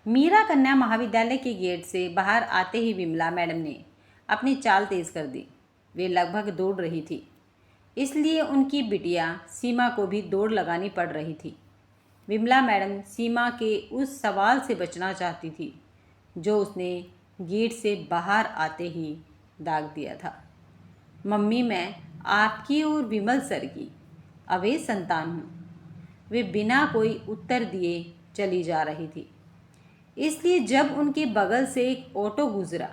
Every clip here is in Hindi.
मीरा कन्या महाविद्यालय के गेट से बाहर आते ही विमला मैडम ने अपनी चाल तेज कर दी। वे लगभग दौड़ रही थी, इसलिए उनकी बिटिया सीमा को भी दौड़ लगानी पड़ रही थी। विमला मैडम सीमा के उस सवाल से बचना चाहती थी जो उसने गेट से बाहर आते ही दाग दिया था। मम्मी, मैं आपकी और विमल सर की अवैध संतान हूँ। वे बिना कोई उत्तर दिए चली जा रही थी, इसलिए जब उनके बगल से एक ऑटो गुजरा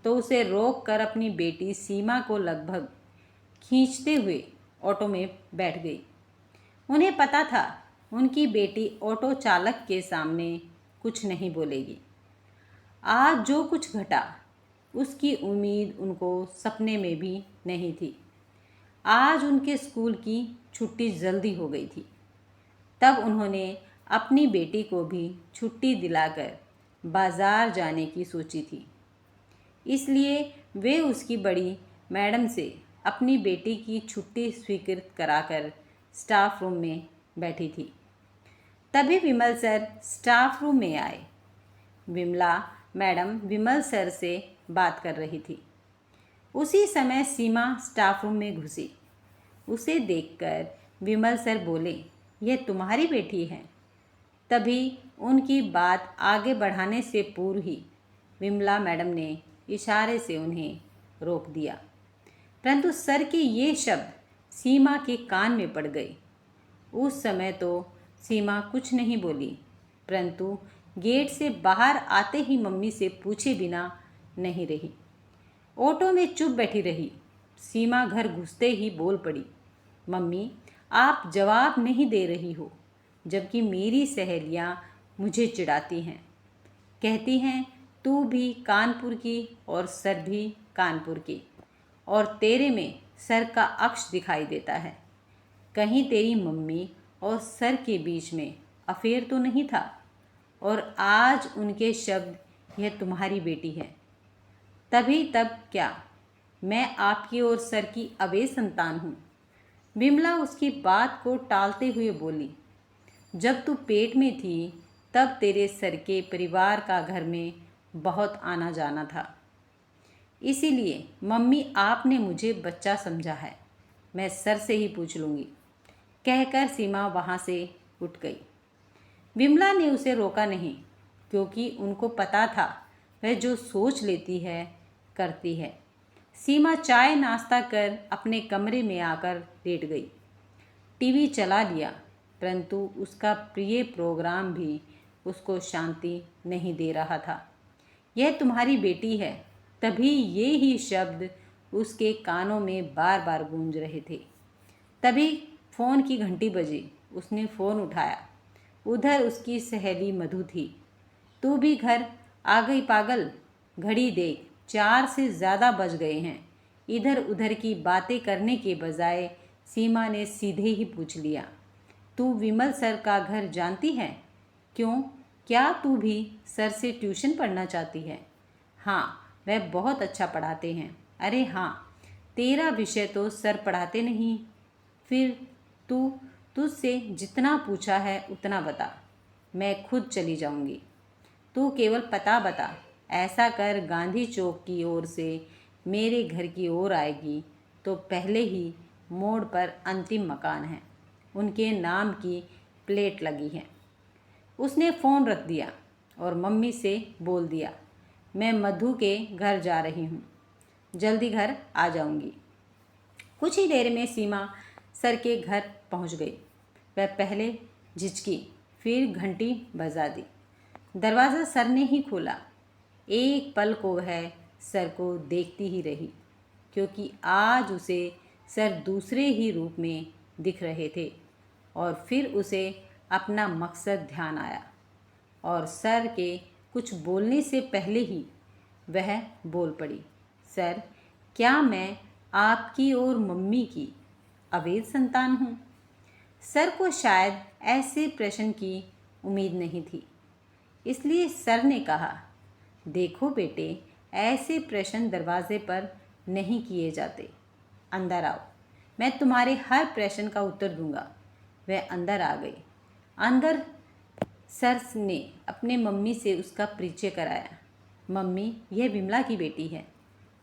तो उसे रोक कर अपनी बेटी सीमा को लगभग खींचते हुए ऑटो में बैठ गई। उन्हें पता था उनकी बेटी ऑटो चालक के सामने कुछ नहीं बोलेगी। आज जो कुछ घटा उसकी उम्मीद उनको सपने में भी नहीं थी। आज उनके स्कूल की छुट्टी जल्दी हो गई थी। तब उन्होंने अपनी बेटी को भी छुट्टी दिलाकर बाज़ार जाने की सोची थी, इसलिए वे उसकी बड़ी मैडम से अपनी बेटी की छुट्टी स्वीकृत कराकर स्टाफ रूम में बैठी थी। तभी विमल सर स्टाफ रूम में आए। विमला मैडम विमल सर से बात कर रही थी। उसी समय सीमा स्टाफ रूम में घुसी। उसे देखकर विमल सर बोले, यह तुम्हारी बेटी है। तभी उनकी बात आगे बढ़ाने से पूर्व ही विमला मैडम ने इशारे से उन्हें रोक दिया, परंतु सर के ये शब्द सीमा के कान में पड़ गए। उस समय तो सीमा कुछ नहीं बोली, परंतु गेट से बाहर आते ही मम्मी से पूछे बिना नहीं रही। ऑटो में चुप बैठी रही। सीमा घर घुसते ही बोल पड़ी, मम्मी, आप जवाब नहीं दे रही हो, जबकि मेरी सहेलियां मुझे चिढ़ाती हैं, कहती हैं तू भी कानपुर की और सर भी कानपुर की, और तेरे में सर का अक्ष दिखाई देता है। कहीं तेरी मम्मी और सर के बीच में अफेयर तो नहीं था? और आज उनके शब्द, यह तुम्हारी बेटी है। तभी तब क्या मैं आपकी और सर की अवैध संतान हूँ? विमला उसकी बात को टालते हुए बोली, जब तू पेट में थी तब तेरे सर के परिवार का घर में बहुत आना जाना था, इसीलिए मम्मी आपने मुझे बच्चा समझा है। मैं सर से ही पूछ लूँगी, कहकर सीमा वहाँ से उठ गई। विमला ने उसे रोका नहीं, क्योंकि उनको पता था वह जो सोच लेती है करती है। सीमा चाय नाश्ता कर अपने कमरे में आकर लेट गई। टीवी चला लिया, परंतु उसका प्रिय प्रोग्राम भी उसको शांति नहीं दे रहा था। यह तुम्हारी बेटी है, तभी ये ही शब्द उसके कानों में बार बार गूंज रहे थे। तभी फ़ोन की घंटी बजी। उसने फ़ोन उठाया। उधर उसकी सहेली मधु थी। तू भी घर आ गई पागल, घड़ी देख, 4 से ज़्यादा बज गए हैं। इधर उधर की बातें करने के बजाय सीमा ने सीधे ही पूछ लिया, तू विमल सर का घर जानती है? क्यों, क्या तू भी सर से ट्यूशन पढ़ना चाहती है? हाँ, वह बहुत अच्छा पढ़ाते हैं। अरे हाँ, तेरा विषय तो सर पढ़ाते नहीं। फिर तुझसे जितना पूछा है उतना बता, मैं खुद चली जाऊंगी। तू केवल पता बता। ऐसा कर, गांधी चौक की ओर से मेरे घर की ओर आएगी तो पहले ही मोड़ पर अंतिम मकान है, उनके नाम की प्लेट लगी है। उसने फ़ोन रख दिया और मम्मी से बोल दिया, मैं मधु के घर जा रही हूँ, जल्दी घर आ जाऊँगी। कुछ ही देर में सीमा सर के घर पहुँच गई। वह पहले झिझकी, फिर घंटी बजा दी। दरवाज़ा सर ने ही खोला। एक पल को वह सर को देखती ही रही, क्योंकि आज उसे सर दूसरे ही रूप में दिख रहे थे। और फिर उसे अपना मकसद ध्यान आया और सर के कुछ बोलने से पहले ही वह बोल पड़ी, सर, क्या मैं आपकी और मम्मी की अवैध संतान हूँ? सर को शायद ऐसे प्रश्न की उम्मीद नहीं थी, इसलिए सर ने कहा, देखो बेटे, ऐसे प्रश्न दरवाजे पर नहीं किए जाते। अंदर आओ, मैं तुम्हारे हर प्रश्न का उत्तर दूंगा। वह अंदर आ गई। अंदर सर ने अपने मम्मी से उसका परिचय कराया। मम्मी, यह विमला की बेटी है।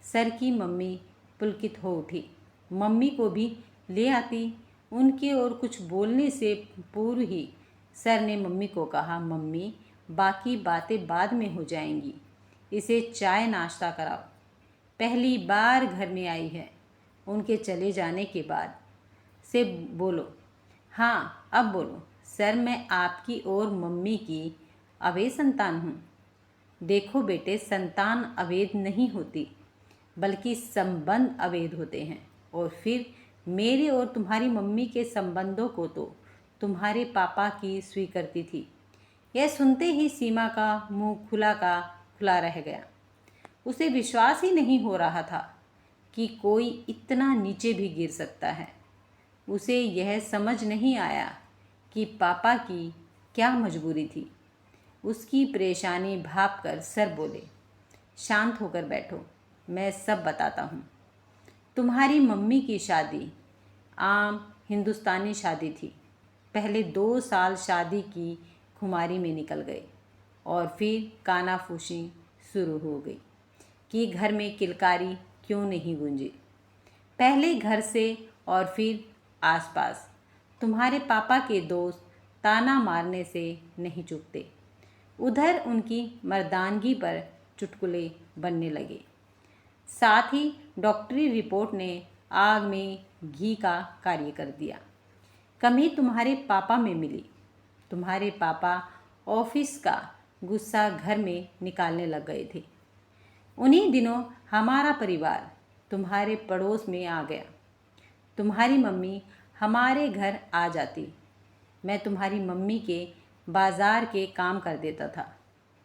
सर की मम्मी पुलकित हो उठी। मम्मी को भी ले आती। उनके और कुछ बोलने से पूर्व ही सर ने मम्मी को कहा, मम्मी, बाकी बातें बाद में हो जाएंगी, इसे चाय नाश्ता कराओ। पहली बार घर में आई है। उनके चले जाने के बाद से बोलो। हाँ, अब बोलो। सर, मैं आपकी और मम्मी की अवैध संतान हूँ। देखो बेटे, संतान अवैध नहीं होती, बल्कि संबंध अवैध होते हैं। और फिर मेरे और तुम्हारी मम्मी के संबंधों को तो तुम्हारे पापा की स्वीकृति थी। यह सुनते ही सीमा का मुंह खुला का खुला रह गया। उसे विश्वास ही नहीं हो रहा था कि कोई इतना नीचे भी गिर सकता है। उसे यह समझ नहीं आया कि पापा की क्या मजबूरी थी। उसकी परेशानी भांपकर सर बोले, शांत होकर बैठो, मैं सब बताता हूँ। तुम्हारी मम्मी की शादी आम हिंदुस्तानी शादी थी। पहले 2 साल शादी की खुमारी में निकल गए और फिर कानाफूसी शुरू हो गई कि घर में किलकारी क्यों नहीं गूंजी। पहले घर से और फिर आसपास तुम्हारे पापा के दोस्त ताना मारने से नहीं चुकते। उधर उनकी मर्दानगी पर चुटकुले बनने लगे। साथ ही डॉक्टरी रिपोर्ट ने आग में घी का कार्य कर दिया। कमी तुम्हारे पापा में मिली। तुम्हारे पापा ऑफिस का गुस्सा घर में निकालने लग गए थे। उन्हीं दिनों हमारा परिवार तुम्हारे पड़ोस में आ गया। तुम्हारी मम्मी हमारे घर आ जाती। मैं तुम्हारी मम्मी के बाज़ार के काम कर देता था।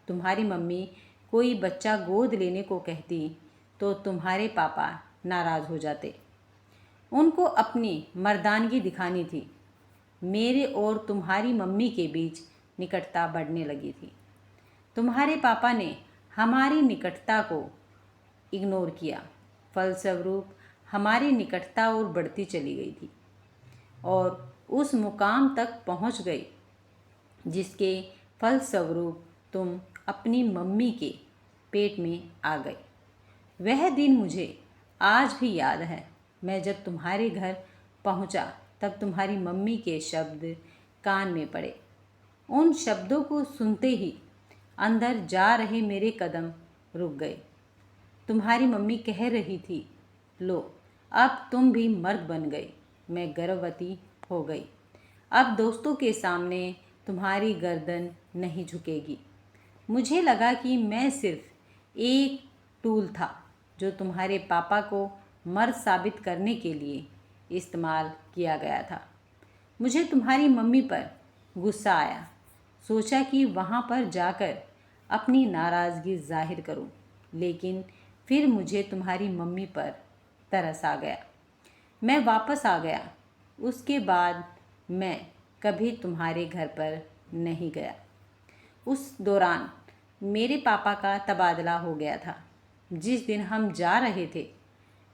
तुम्हारी मम्मी कोई बच्चा गोद लेने को कहती तो तुम्हारे पापा नाराज़ हो जाते। उनको अपनी मर्दानगी दिखानी थी। मेरे और तुम्हारी मम्मी के बीच निकटता बढ़ने लगी थी। तुम्हारे पापा ने हमारी निकटता को इग्नोर किया। फलस्वरूप हमारी निकटता और बढ़ती चली गई थी और उस मुकाम तक पहुंच गई जिसके फलस्वरूप तुम अपनी मम्मी के पेट में आ गए। वह दिन मुझे आज भी याद है। मैं जब तुम्हारे घर पहुंचा तब तुम्हारी मम्मी के शब्द कान में पड़े। उन शब्दों को सुनते ही अंदर जा रहे मेरे कदम रुक गए। तुम्हारी मम्मी कह रही थी, लो, अब तुम भी मर्द बन गई। मैं गर्भवती हो गई। अब दोस्तों के सामने तुम्हारी गर्दन नहीं झुकेगी। मुझे लगा कि मैं सिर्फ एक टूल था जो तुम्हारे पापा को मर्द साबित करने के लिए इस्तेमाल किया गया था। मुझे तुम्हारी मम्मी पर गुस्सा आया। सोचा कि वहाँ पर जाकर अपनी नाराज़गी जाहिर करूं, लेकिन फिर मुझे तुम्हारी मम्मी पर तरस आ गया। मैं वापस आ गया। उसके बाद मैं कभी तुम्हारे घर पर नहीं गया। उस दौरान मेरे पापा का तबादला हो गया था। जिस दिन हम जा रहे थे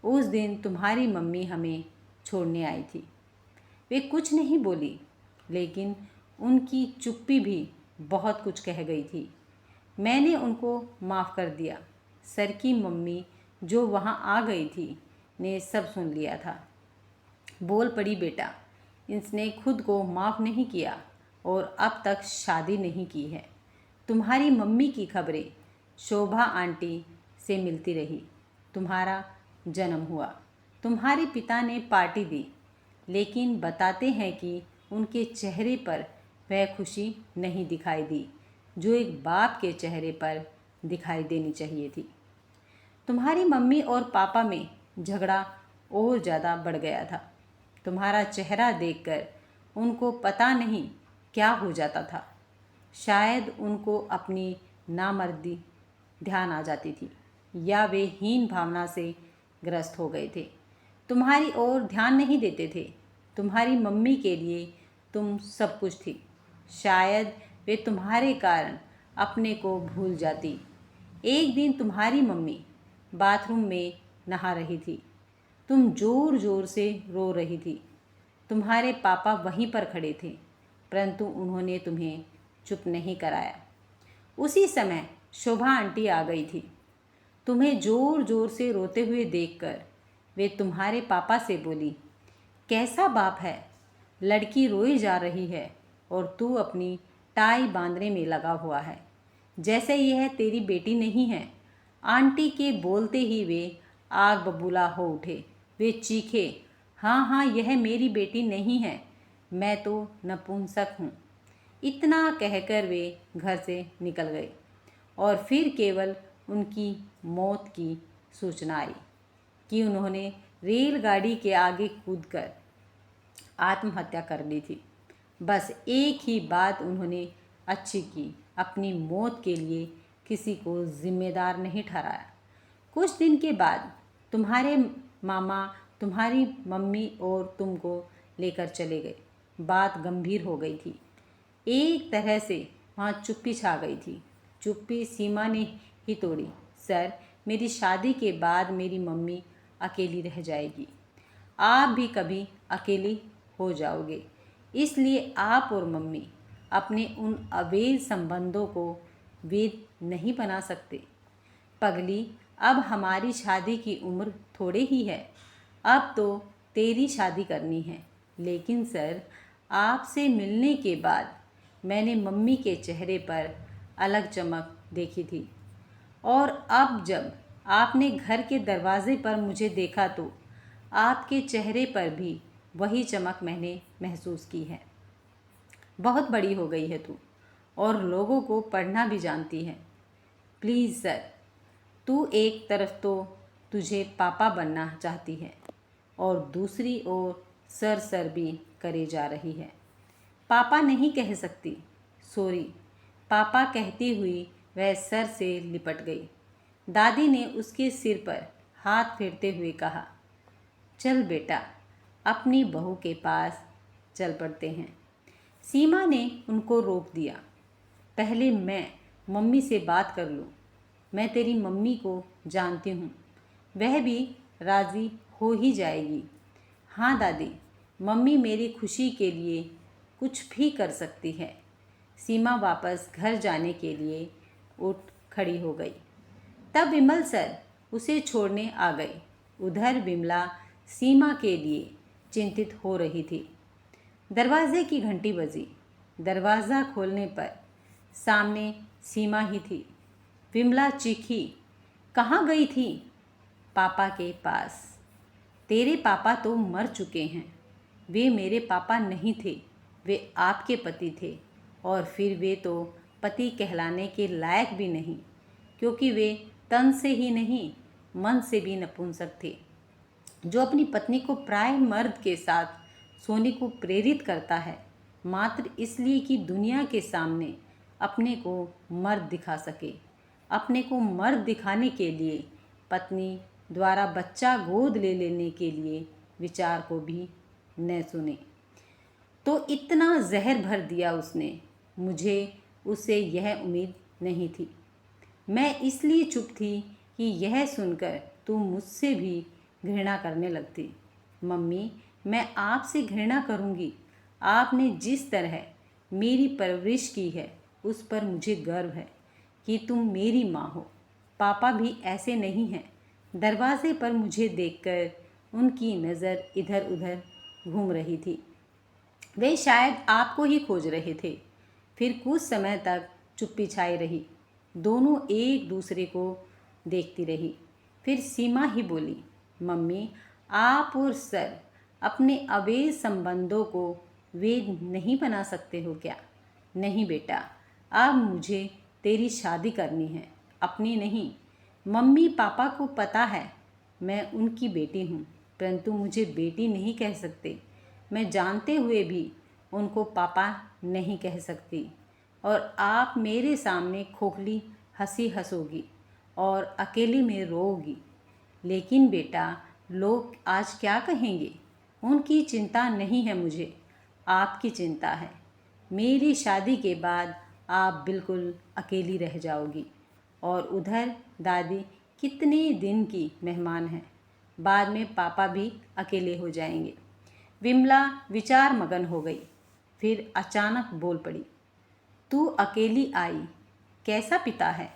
उस दिन तुम्हारी मम्मी हमें छोड़ने आई थी। वे कुछ नहीं बोली, लेकिन उनकी चुप्पी भी बहुत कुछ कह गई थी। मैंने उनको माफ़ कर दिया। सर की मम्मी जो वहाँ आ गई थी ने सब सुन लिया था। बोल पड़ी, बेटा, इसने खुद को माफ़ नहीं किया और अब तक शादी नहीं की है। तुम्हारी मम्मी की खबरें शोभा आंटी से मिलती रही। तुम्हारा जन्म हुआ। तुम्हारे पिता ने पार्टी दी, लेकिन बताते हैं कि उनके चेहरे पर वह खुशी नहीं दिखाई दी जो एक बाप के चेहरे पर दिखाई देनी चाहिए थी। तुम्हारी मम्मी और पापा में झगड़ा और ज़्यादा बढ़ गया था। तुम्हारा चेहरा देखकर उनको पता नहीं क्या हो जाता था। शायद उनको अपनी नामर्दी ध्यान आ जाती थी या वे हीन भावना से ग्रस्त हो गए थे। तुम्हारी ओर ध्यान नहीं देते थे। तुम्हारी मम्मी के लिए तुम सब कुछ थी। शायद वे तुम्हारे कारण अपने को भूल जाती। एक दिन तुम्हारी मम्मी बाथरूम में नहा रही थी। तुम ज़ोर ज़ोर से रो रही थी। तुम्हारे पापा वहीं पर खड़े थे, परंतु उन्होंने तुम्हें चुप नहीं कराया। उसी समय शोभा आंटी आ गई थी। तुम्हें ज़ोर ज़ोर से रोते हुए देखकर वे तुम्हारे पापा से बोली, कैसा बाप है, लड़की रोई जा रही है और तू अपनी टाई बांधने में लगा हुआ है, जैसे यह तेरी बेटी नहीं है। आंटी के बोलते ही वे आग बबूला हो उठे। वे चीखे, हाँ हाँ, यह मेरी बेटी नहीं है, मैं तो नपुंसक हूँ। इतना कहकर वे घर से निकल गए और फिर केवल उनकी मौत की सूचना आई कि उन्होंने रेलगाड़ी के आगे कूदकर आत्महत्या कर ली थी। बस एक ही बात उन्होंने अच्छी की, अपनी मौत के लिए किसी को जिम्मेदार नहीं ठहराया। कुछ दिन के बाद तुम्हारे मामा तुम्हारी मम्मी और तुमको लेकर चले गए। बात गंभीर हो गई थी। एक तरह से वहाँ चुप्पी छा गई थी। चुप्पी सीमा ने ही तोड़ी। सर, मेरी शादी के बाद मेरी मम्मी अकेली रह जाएगी। आप भी कभी अकेली हो जाओगे, इसलिए आप और मम्मी अपने उन अवैध संबंधों को वैध नहीं बना सकते। पगली, अब हमारी शादी की उम्र थोड़े ही है, अब तो तेरी शादी करनी है। लेकिन सर, आपसे मिलने के बाद मैंने मम्मी के चेहरे पर अलग चमक देखी थी और अब जब आपने घर के दरवाजे पर मुझे देखा तो आपके चेहरे पर भी वही चमक मैंने महसूस की है। बहुत बड़ी हो गई है तू और लोगों को पढ़ना भी जानती है। प्लीज़ सर, तू एक तरफ तो तुझे पापा बनना चाहती है और दूसरी ओर सर भी करे जा रही है। पापा नहीं कह सकती, सॉरी, पापा कहती हुई वह सर से लिपट गई। दादी ने उसके सिर पर हाथ फेरते हुए कहा, चल बेटा, अपनी बहू के पास चल पड़ते हैं। सीमा ने उनको रोक दिया। पहले मैं मम्मी से बात कर लूँ। मैं तेरी मम्मी को जानती हूँ, वह भी राज़ी हो ही जाएगी। हाँ दादी, मम्मी मेरी खुशी के लिए कुछ भी कर सकती है। सीमा वापस घर जाने के लिए उठ खड़ी हो गई। तब विमल सर उसे छोड़ने आ गए। उधर विमला सीमा के लिए चिंतित हो रही थी। दरवाजे की घंटी बजी। दरवाज़ा खोलने पर सामने सीमा ही थी। विमला चीखी, कहाँ गई थी? पापा के पास। तेरे पापा तो मर चुके हैं। वे मेरे पापा नहीं थे, वे आपके पति थे और फिर वे तो पति कहलाने के लायक भी नहीं, क्योंकि वे तन से ही नहीं मन से भी नपुंसक थे। जो अपनी पत्नी को प्राय मर्द के साथ सोने को प्रेरित करता है मात्र इसलिए कि दुनिया के सामने अपने को मर्द दिखा सके। अपने को मर्द दिखाने के लिए पत्नी द्वारा बच्चा गोद ले लेने के लिए विचार को भी न सुने। तो इतना जहर भर दिया उसने। मुझे उससे यह उम्मीद नहीं थी। मैं इसलिए चुप थी कि यह सुनकर तू मुझसे भी घृणा करने लगती। मम्मी, मैं आपसे घृणा करूँगी। आपने जिस तरह मेरी परवरिश की है उस पर मुझे गर्व है कि तुम मेरी माँ हो। पापा भी ऐसे नहीं हैं। दरवाजे पर मुझे देखकर उनकी नज़र इधर उधर घूम रही थी। वे शायद आपको ही खोज रहे थे। फिर कुछ समय तक चुप्पी छाई रही। दोनों एक दूसरे को देखती रही। फिर सीमा ही बोली, मम्मी, आप और सर अपने अवैध संबंधों को वैध नहीं बना सकते हो क्या? नहीं बेटा, अब मुझे तेरी शादी करनी है, अपनी नहीं। मम्मी पापा को पता है मैं उनकी बेटी हूँ, परंतु मुझे बेटी नहीं कह सकते। मैं जानते हुए भी उनको पापा नहीं कह सकती और आप मेरे सामने खोखली हंसी हंसोगी और अकेले में रोओगी। लेकिन बेटा, लोग आज क्या कहेंगे? उनकी चिंता नहीं है मुझे, आपकी चिंता है। मेरी शादी के बाद आप बिल्कुल अकेली रह जाओगी और उधर दादी कितने दिन की मेहमान हैं। बाद में पापा भी अकेले हो जाएंगे। विमला विचार मगन हो गई। फिर अचानक बोल पड़ी, तू अकेली आई, कैसा पिता है।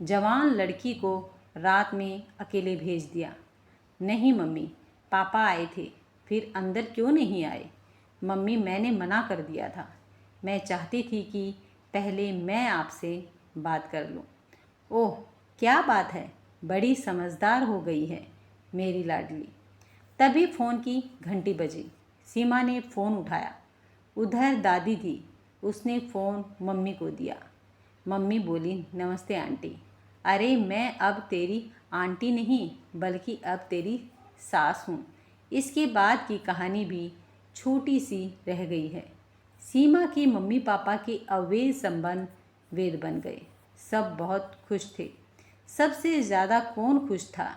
जवान लड़की को रात में अकेले भेज दिया। नहीं मम्मी, पापा आए थे, फिर अंदर क्यों नहीं आए। मम्मी, मैंने मना कर दिया था। मैं चाहती थी कि पहले मैं आपसे बात कर लूँ। ओह, क्या बात है, बड़ी समझदार हो गई है मेरी लाडली। तभी फ़ोन की घंटी बजी। सीमा ने फ़ोन उठाया। उधर दादी थी। उसने फ़ोन मम्मी को दिया। मम्मी बोली, नमस्ते आंटी। अरे, मैं अब तेरी आंटी नहीं बल्कि अब तेरी सास हूँ। इसके बाद की कहानी भी छोटी सी रह गई है। सीमा के मम्मी पापा के अवैध संबंध वैध बन गए। सब बहुत खुश थे। सबसे ज़्यादा कौन खुश था,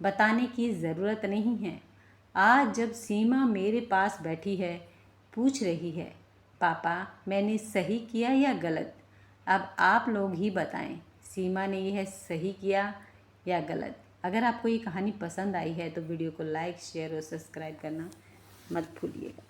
बताने की ज़रूरत नहीं है। आज जब सीमा मेरे पास बैठी है, पूछ रही है, पापा मैंने सही किया या गलत, अब आप लोग ही बताएं, सीमा ने यह सही किया या गलत। अगर आपको ये कहानी पसंद आई है तो वीडियो को लाइक, शेयर और सब्सक्राइब करना मत भूलिएगा।